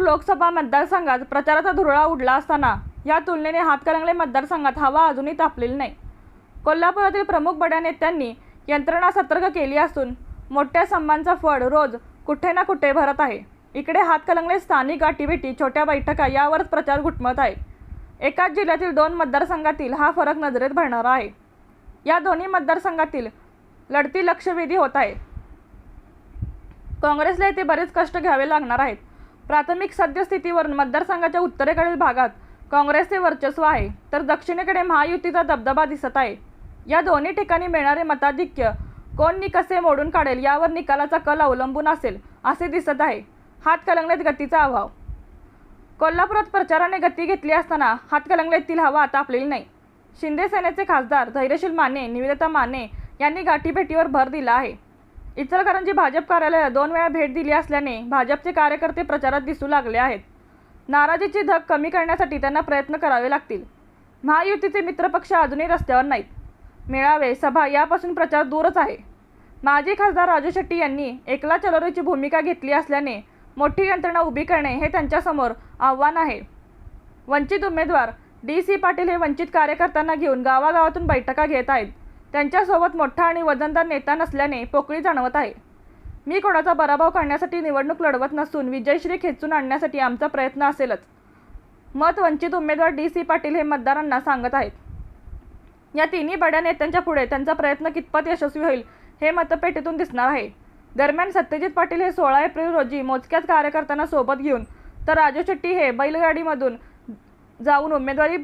लोकसभा मतदारसंघात प्रचाराचा धुरळा उडला असताना या तुलनेने हातकणंगले मतदारसंघात हवा अजूनही तापलेली नाही। कोल्हापुरातील प्रमुख बड्या नेत्यांनी यंत्रणा सतर्क केली असून मोठ्या संभांचा फड रोज कुठे ना कुठे भरत आहे। इकडे हातकणंगले स्थानिक गाठीभेटी, छोट्या बैठका यावरच प्रचार घुटमळत आहे। एकाच जिल्ह्यातील 2 मतदारसंघातील हा फरक नजरेत भरणारा आहे। या दोन्ही मतदारसंघातील लढती लक्षवेधी होत आहे। काँग्रेसला येथे बरेच कष्ट घ्यावे लागणार आहेत। प्राथमिक सद्यस्थितीवरून मतदारसंघाच्या उत्तरेकडील भागात काँग्रेसचे वर्चस्व आहे, तर दक्षिणेकडे महायुतीचा दबदबा दिसत आहे। या दोन्ही ठिकाणी मिळणारे मताधिक्य कोण कसे मोडून काढेल यावर निकालाचा कल अवलंबून असेल असे दिसत आहे। हातकणंगलेत गतीचा अभाव। कोल्हापुरात प्रचाराने गती घेतली असताना हातकणंगलेतील हवा तापलेली नाही। शिंदे सेनेचे खासदार धैर्यशील माने, निवेदिता माने यांनी गाठीभेटीवर भर दिला आहे। इचलकरंजी भाजप कार्यालयाला 2 वेळा भेट दिली असल्याने भाजपचे कार्यकर्ते प्रचारात दिसू लागले आहेत। नाराजीची धग कमी करण्यासाठी त्यांना प्रयत्न करावे लागतील। महायुतीचे मित्रपक्ष अजूनही रस्त्यावर नाहीत। मेळावे, सभा यापासून प्रचार दूरच आहे। माजी खासदार राजू शेट्टी यांनी एकला चलोरीची भूमिका घेतली असल्याने मोठी यंत्रणा उभी करणे हे त्यांच्यासमोर आव्हान आहे। वंचित उमेदवार डी.सी. पाटील हे वंचित कार्यकर्त्यांना घेऊन गावागावातून बैठका घेत आहेत। त्यांच्यासोबत मोठा आणि वजनदार नेता नसल्याने पोकळी जाणवत आहे। मी कोणाचा पराभव करण्यासाठी निवडणूक लढवत नसून विजयश्री खेचून आणण्यासाठी आमचा प्रयत्न असेलच, मत वंचित उमेदवार डी.सी. पाटील हे मतदारांना सांगत आहेत। या तिन्ही बड्या नेत्यांच्या पुढे त्यांचा प्रयत्न कितपत यशस्वी होईल हे मतपेटीतून दिसणार आहे। दरम्यान सत्यजित पाटील हे 16 एप्रिल रोजी मोजक्याच कार्यकर्त्यांना सोबत घेऊन तर राजू शेट्टी हे बैलगाडीमधून जाऊन उमेदवारी